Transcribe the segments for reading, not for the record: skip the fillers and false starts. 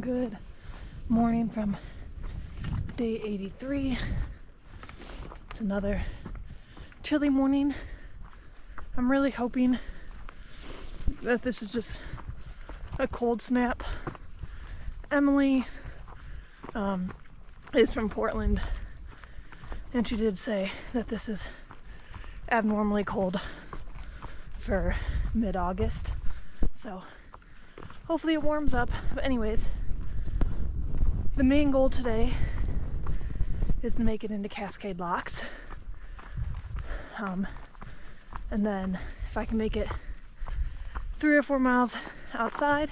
Good morning from day 83. It's another chilly morning. I'm really hoping that this is just a cold snap. Emily is from Portland, and she did say that this is abnormally cold for mid-August, so hopefully it warms up. But anyways, the main goal today is to make it into Cascade Locks, and then if I can make it 3 or 4 miles outside,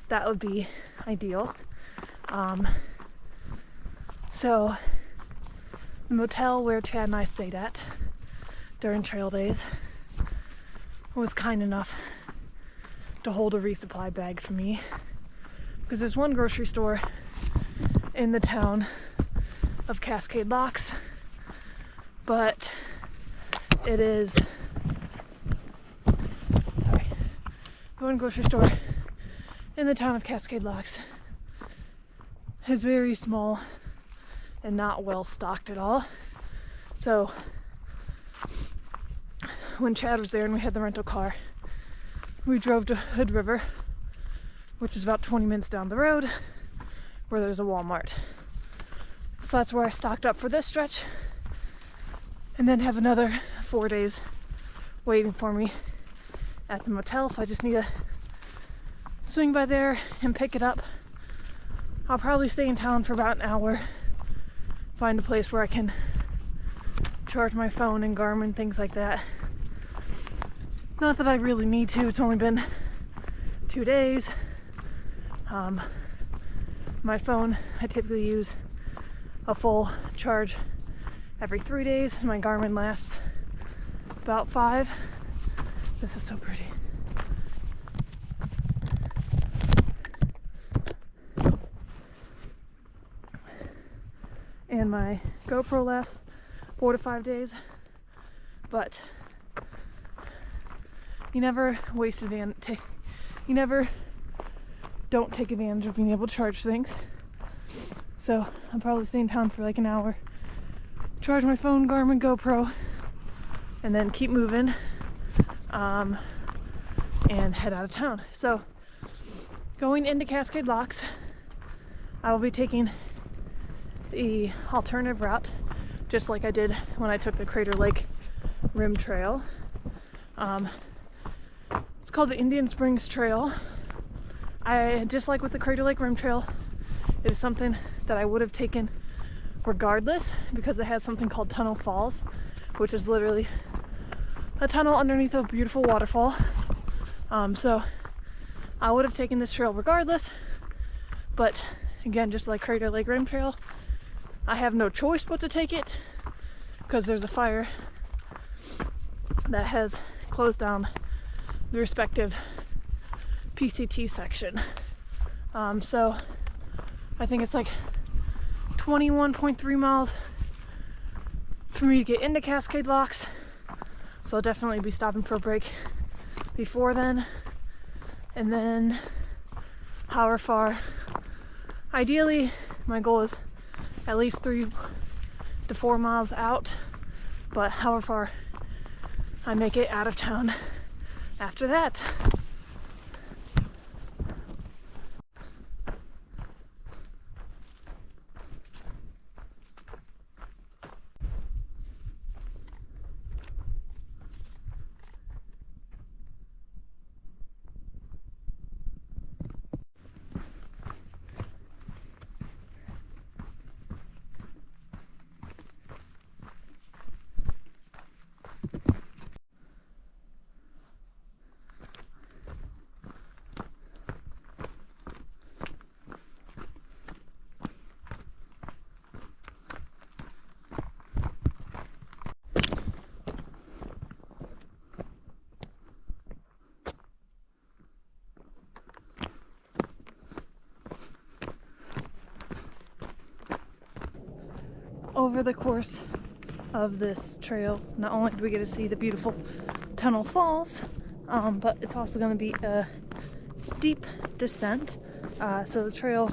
that would be ideal. So the motel where Chad and I stayed at during trail days was kind enough to hold a resupply bag for me, because there's one grocery store in the town of Cascade Locks, but it is one grocery store in the town of Cascade Locks is very small and not well stocked at all. So when Chad was there and we had the rental car, we drove to Hood River, which is about 20 minutes down the road, where there's a Walmart. So that's where I stocked up for this stretch, and then have another 4 days waiting for me at the motel. So I just need to swing by there and pick it up. I'll probably stay in town for about an hour, find a place where I can charge my phone and Garmin, things like that. Not that I really need to, it's only been 2 days. My phone, I typically use a full charge every 3 days. My Garmin lasts about 5. This is so pretty. And my GoPro lasts 4 to 5 days. But you never waste advantage. You never don't take advantage of being able to charge things. So I'll probably stay in town for like an hour, charge my phone, Garmin, GoPro, and then keep moving, and head out of town. So going into Cascade Locks, I will be taking the alternative route, just like I did when I took the Crater Lake Rim Trail. It's called the Indian Springs Trail. Just like with the Crater Lake Rim Trail, it is something that I would have taken regardless, because it has something called Tunnel Falls, which is literally a tunnel underneath a beautiful waterfall. So I would have taken this trail regardless, but again, just like Crater Lake Rim Trail, I have no choice but to take it, because there's a fire that has closed down the respective PCT section. So I think it's like 21.3 miles for me to get into Cascade Locks. So I'll definitely be stopping for a break before then. And then however far, ideally my goal is at least 3 to 4 miles out, but however far I make it out of town after that. Over the course of this trail, not only do we get to see the beautiful Tunnel Falls, but it's also going to be a steep descent. So the trail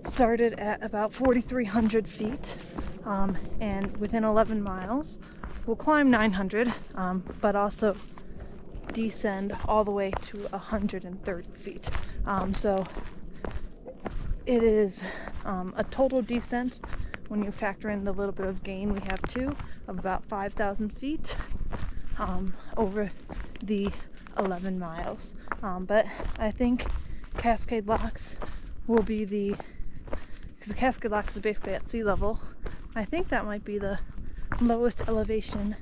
started at about 4,300 feet, and within 11 miles we'll climb 900, but also descend all the way to 130 feet. So it is a total descent, when you factor in the little bit of gain we have too, of about 5,000 feet over the 11 miles. But I think Cascade Locks will be because the Cascade Locks is basically at sea level, I think that might be the lowest elevation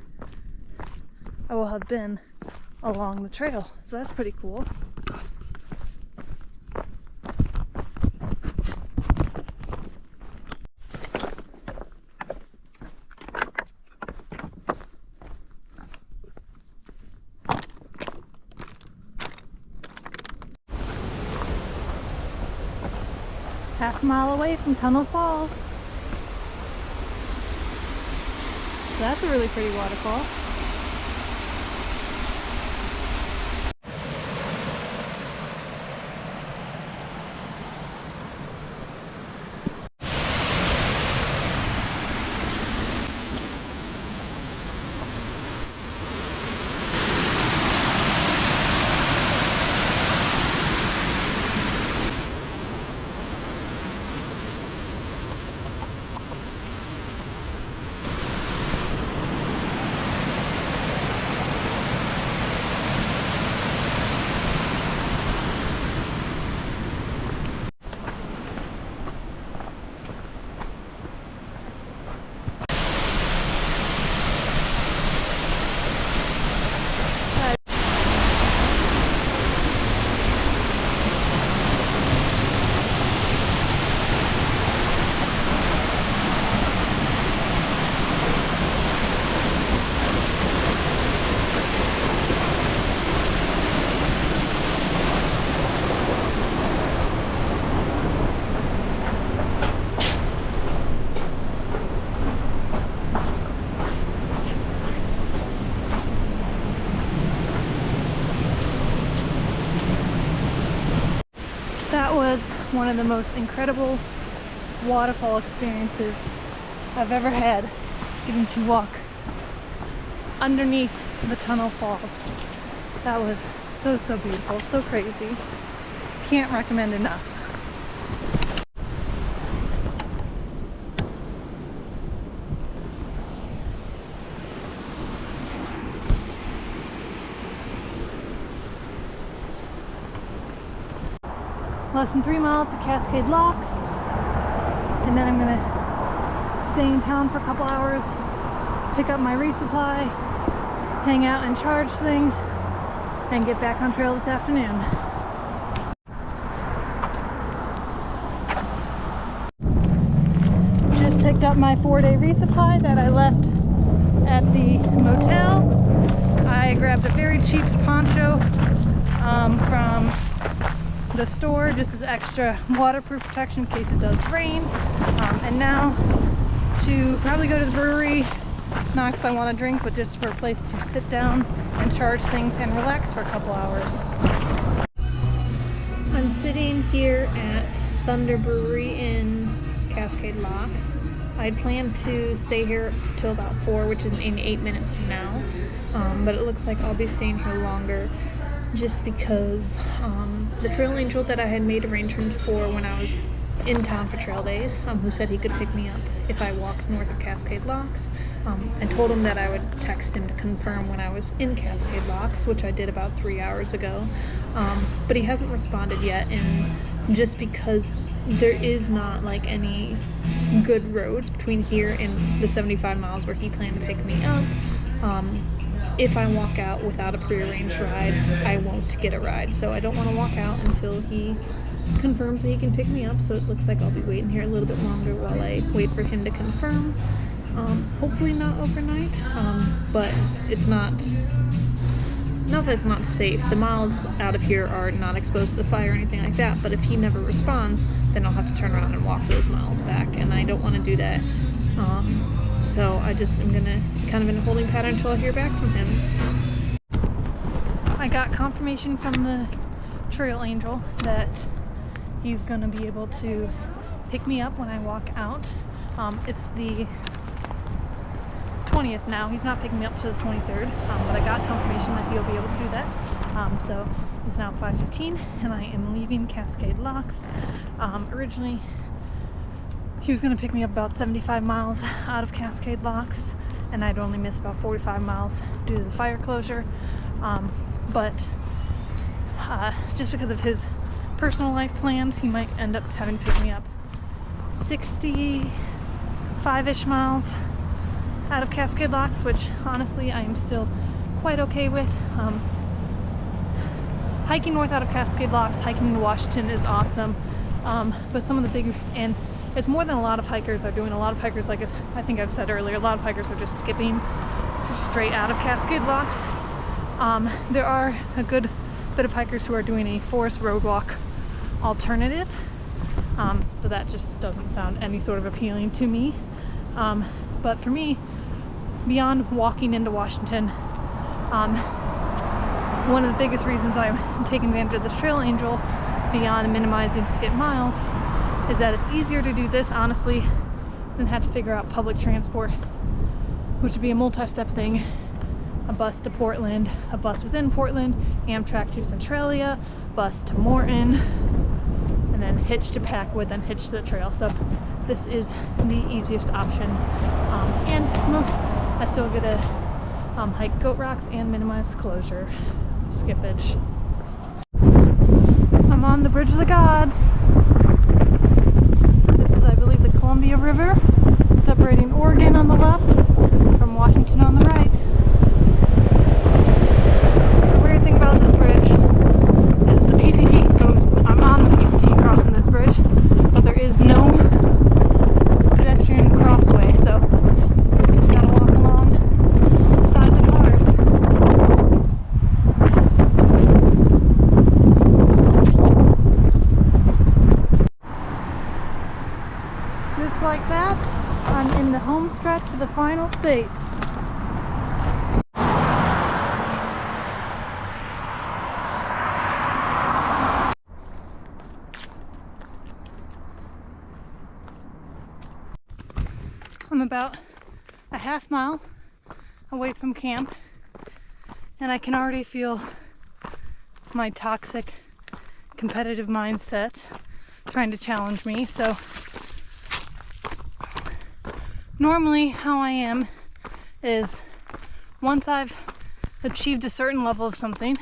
I will have been along the trail. So that's pretty cool. Half a mile away from Tunnel Falls. That's a really pretty waterfall. That was one of the most incredible waterfall experiences I've ever had, getting to walk underneath the Tunnel Falls. That was so beautiful, so crazy. Can't recommend enough. Less than 3 miles to Cascade Locks, and then I'm gonna stay in town for a couple hours, pick up my resupply, hang out and charge things, and get back on trail this afternoon. Just picked up my 4-day resupply that I left at the motel. I grabbed a very cheap poncho from the store, just as extra waterproof protection in case it does rain, and now to probably go to the brewery, not because I want to drink, but just for a place to sit down and charge things and relax for a couple hours. I'm sitting here at Thunder Brewery in Cascade Locks. I'd planned to stay here till about 4, which is in 8 minutes from now, but it looks like I'll be staying here longer, just because the trail angel that I had made arrangements for when I was in town for trail days, who said he could pick me up if I walked north of Cascade Locks, I told him that I would text him to confirm when I was in Cascade Locks, which I did about 3 hours ago, but he hasn't responded yet, and just because there is not like any good roads between here and the 75 miles where he planned to pick me up, if I walk out without a prearranged ride, I won't get a ride. So I don't want to walk out until he confirms that he can pick me up. So it looks like I'll be waiting here a little bit longer while I wait for him to confirm. Hopefully not overnight, but it's not that it's not safe. The miles out of here are not exposed to the fire or anything like that, but if he never responds, then I'll have to turn around and walk those miles back, and I don't want to do that. So I just am gonna kind of in a holding pattern until I hear back from him. I got confirmation from the trail angel that he's gonna be able to pick me up when I walk out. It's the 20th now. He's not picking me up to the 23rd, but I got confirmation that he'll be able to do that. So it's now 5:15 and I am leaving Cascade Locks. Originally he was going to pick me up about 75 miles out of Cascade Locks, and I'd only missed about 45 miles due to the fire closure. But just because of his personal life plans, he might end up having to pick me up 65-ish miles out of Cascade Locks, which honestly I am still quite okay with. Hiking north out of Cascade Locks, hiking into Washington is awesome, but some of the big, and it's more than a lot of hikers are doing. A lot of hikers, like I think I've said earlier, a lot of hikers are just skipping straight out of Cascade Locks. There are a good bit of hikers who are doing a forest road walk alternative, but that just doesn't sound any sort of appealing to me. But for me, beyond walking into Washington, one of the biggest reasons I'm taking advantage of this Trail Angel, beyond minimizing skip miles, is that it's easier to do this, honestly, than have to figure out public transport, which would be a multi-step thing. A bus to Portland, a bus within Portland, Amtrak to Centralia, bus to Morton, and then hitch to Packwood, then hitch to the trail. So this is the easiest option, and I still get to hike Goat Rocks and minimize closure skippage. I'm on the Bridge of the Gods. This is, I believe, the Columbia River, separating Oregon on the left from Washington on the right. The weird thing about this bridge is the PCT goes, I'm on the PCT crossing this bridge, but there is no pedestrian crossway, so you just gotta walk along beside the cars. Just like that, I'm in the home stretch of the final state. I'm about a half mile away from camp, and I can already feel my toxic competitive mindset trying to challenge me. So normally how I am is, once I've achieved a certain level of something,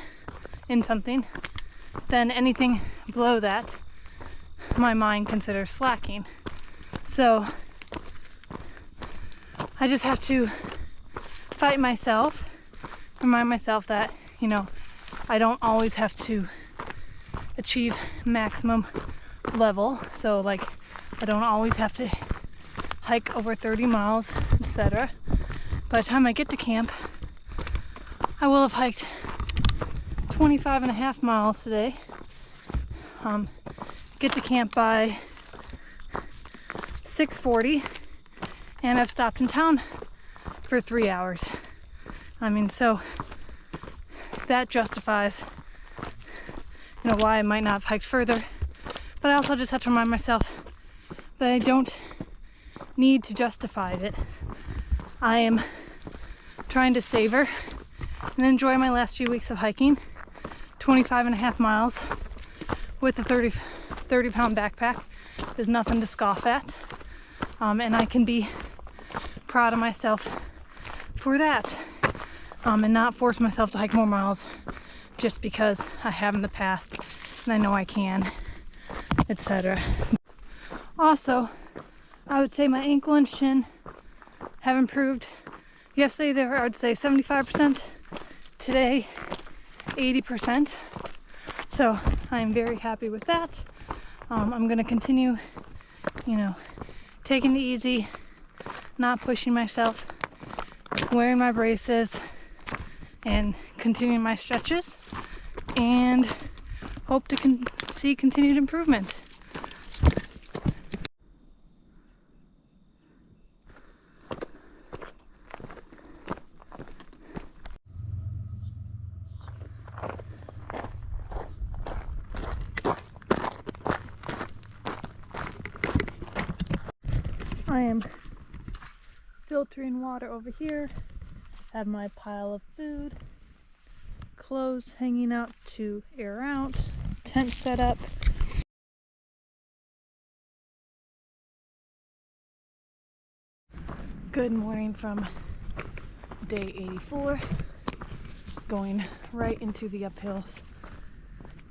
then anything below that my mind considers slacking. So I just have to fight myself, remind myself that, you know, I don't always have to achieve maximum level. So like, I don't always have to hike over 30 miles, etc. By the time I get to camp, I will have hiked 25.5 miles today. Get to camp by 6:40. And I've stopped in town for 3 hours. I mean, so that justifies, you know, why I might not have hiked further. But I also just have to remind myself that I don't need to justify it. I am trying to savor and enjoy my last few weeks of hiking. 25.5 miles with a 30-pound backpack is nothing to scoff at. And I can be proud of myself for that, and not force myself to hike more miles just because I have in the past and I know I can, etc. Also, I would say my ankle and shin have improved. Yesterday they were, I would say, 75%. Today, 80%. So I'm very happy with that. I'm going to continue, you know, taking it easy, not pushing myself, wearing my braces, and continuing my stretches, and hope to see continued improvement. I am filtering water over here, have my pile of food, clothes hanging out to air out, tent set up. Good morning from day 84, going right into the uphills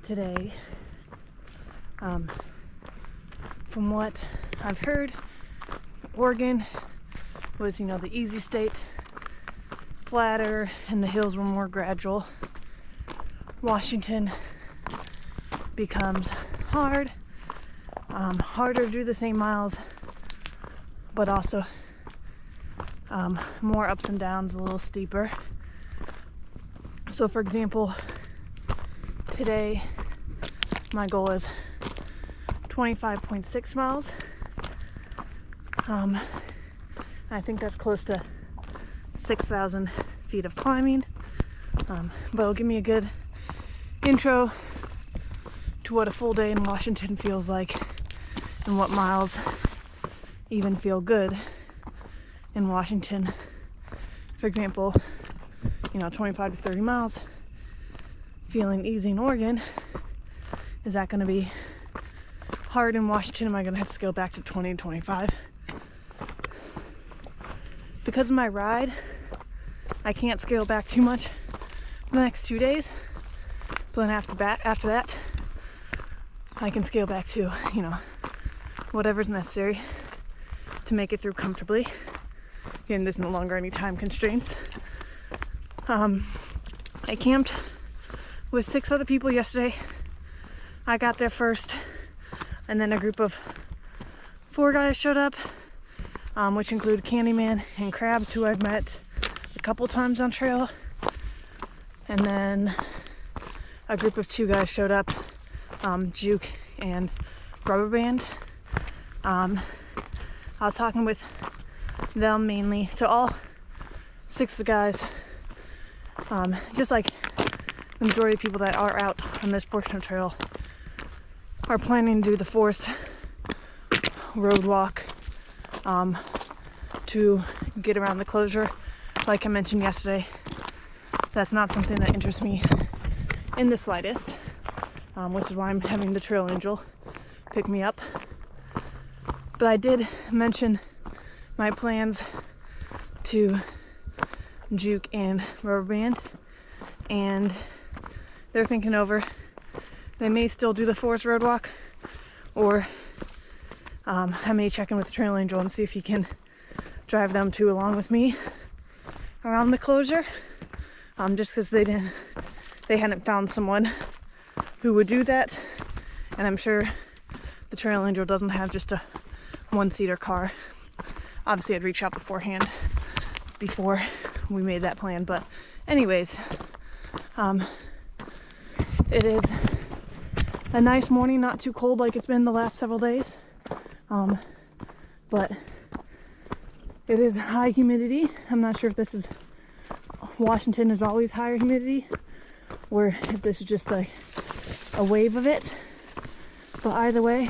today. From what I've heard, Oregon was, the easy state, flatter, and the hills were more gradual. Washington becomes hard, harder to do the same miles, but also more ups and downs, a little steeper. So for example, today my goal is 25.6 miles. I think that's close to 6,000 feet of climbing, but it'll give me a good intro to what a full day in Washington feels like and what miles even feel good in Washington. For example, 25 to 30 miles feeling easy in Oregon. Is that going to be hard in Washington? Am I going to have to scale back to 20 and 25? Because of my ride, I can't scale back too much for the next 2 days. But then after that, I can scale back to, whatever's necessary to make it through comfortably. Again, there's no longer any time constraints. I camped with 6 other people yesterday. I got there first, and then a group of 4 guys showed up, which include Candyman and Crabs, who I've met a couple times on trail. And then a group of 2 guys showed up, Juke and Rubber Band. I was talking with them mainly. So all 6 of the guys, just like the majority of people that are out on this portion of trail, are planning to do the forced road walk to get around the closure. Like I mentioned yesterday, that's not something that interests me in the slightest, which is why I'm having the trail angel pick me up. But I did mention my plans to Juke and Rubber Band, and they're thinking over. They may still do the forest road walk, or I may check in with the trail angel and see if he can drive them 2 along with me around the closure, just because they hadn't found someone who would do that. And I'm sure the trail angel doesn't have just a 1-seater car. Obviously I'd reach out beforehand before we made that plan, but anyways, it is a nice morning, not too cold like it's been the last several days, but it is high humidity. I'm not sure if this is Washington is always higher humidity, or if this is just a wave of it. But either way,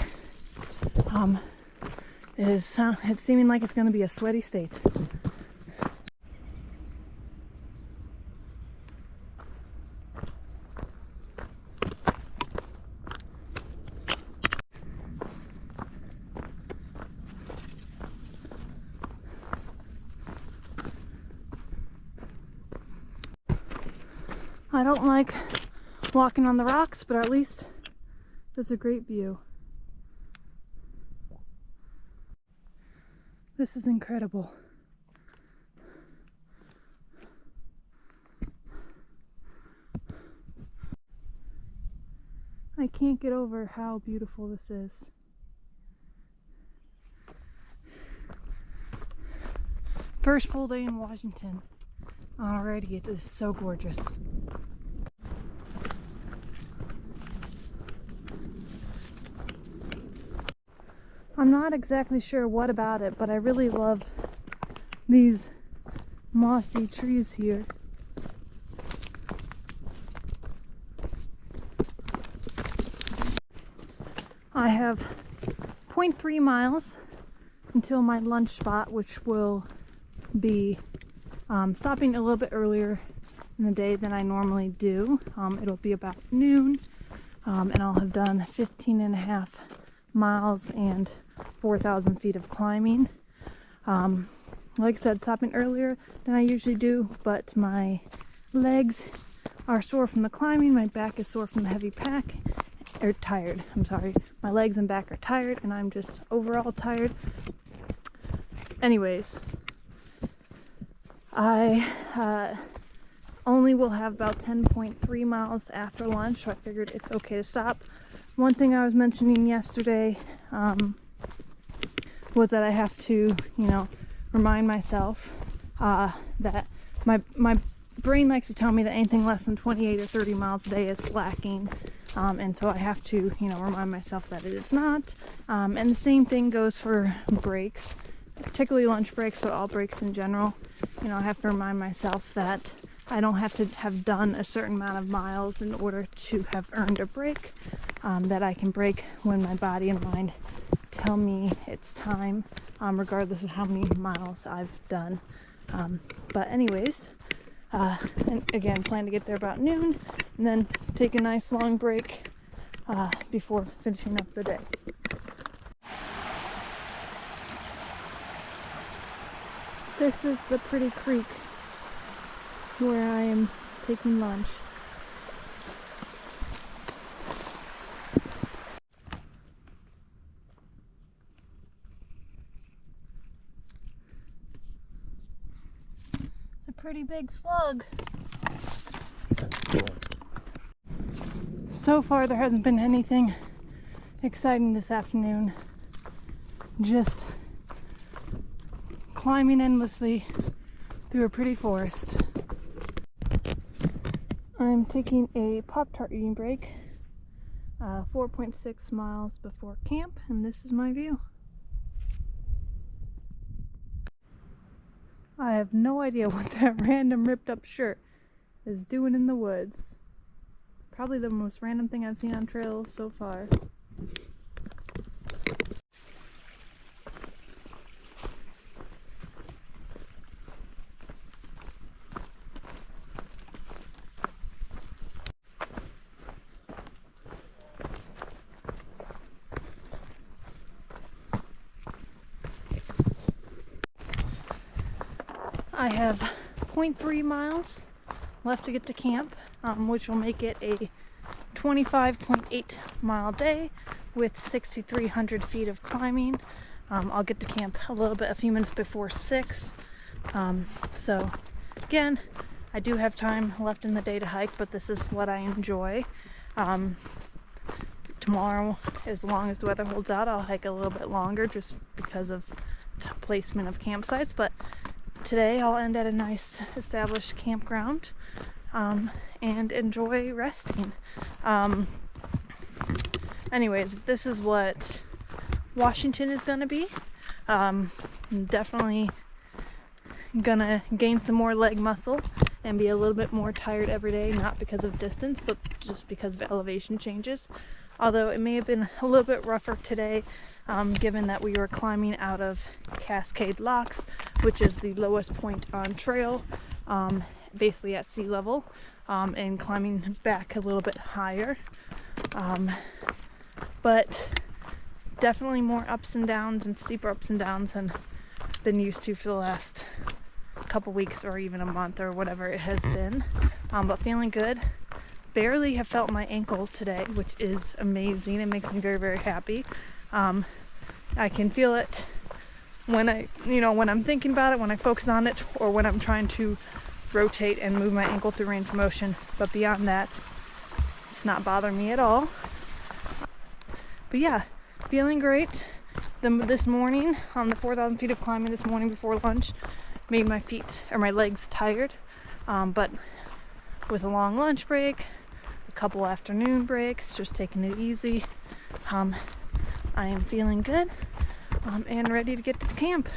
it's seeming like it's going to be a sweaty state. I don't like walking on the rocks, but at least there's a great view. This is incredible. I can't get over how beautiful this is. First full day in Washington. Already it is so gorgeous. I'm not exactly sure what about it, but I really love these mossy trees here. I have 0.3 miles until my lunch spot, which will be stopping a little bit earlier in the day than I normally do. It'll be about noon, and I'll have done 15.5 miles and 4,000 feet of climbing. Like I said, stopping earlier than I usually do, but my legs are sore from the climbing, my back is sore from the heavy pack, or tired, I'm sorry. My legs and back are tired, and I'm just overall tired. Anyways, I only will have about 10.3 miles after lunch, so I figured it's okay to stop. One thing I was mentioning yesterday was that I have to, remind myself that my brain likes to tell me that anything less than 28 or 30 miles a day is slacking, and so I have to, remind myself that it is not. And the same thing goes for breaks, particularly lunch breaks, but all breaks in general. I have to remind myself that I don't have to have done a certain amount of miles in order to have earned a break, that I can break when my body and mind tell me it's time, regardless of how many miles I've done. But anyways, and again, plan to get there about noon, and then take a nice long break before finishing up the day. This is the pretty creek where I am taking lunch. It's a pretty big slug. So far there hasn't been anything exciting this afternoon. Just climbing endlessly through a pretty forest. I'm taking a Pop-Tart eating break 4.6 miles before camp, and this is my view. I have no idea what that random ripped up shirt is doing in the woods. Probably the most random thing I've seen on trails so far. I have 0.3 miles left to get to camp, which will make it a 25.8 mile day with 6,300 feet of climbing. I'll get to camp a few minutes before 6. So again, I do have time left in the day to hike, but this is what I enjoy. Tomorrow, as long as the weather holds out, I'll hike a little bit longer just because of placement of campsites, but today I'll end at a nice established campground and enjoy resting. Anyways, if this is what Washington is gonna be, I'm definitely gonna gain some more leg muscle and be a little bit more tired every day, not because of distance, but just because of elevation changes. Although it may have been a little bit rougher today, given that we were climbing out of Cascade Locks, which is the lowest point on trail, basically at sea level, and climbing back a little bit higher. But definitely more ups and downs, and steeper ups and downs than I've been used to for the last couple weeks or even a month or whatever it has been. But feeling good. Barely have felt my ankle today, which is amazing. It makes me very, very happy. I can feel it when when I'm thinking about it, when I focus on it, or when I'm trying to rotate and move my ankle through range of motion. But beyond that, it's not bothering me at all. But yeah, feeling great. This morning, on the 4,000 feet of climbing this morning before lunch, made my legs tired. But with a long lunch break, a couple afternoon breaks, just taking it easy, I am feeling good and ready to get to the camp.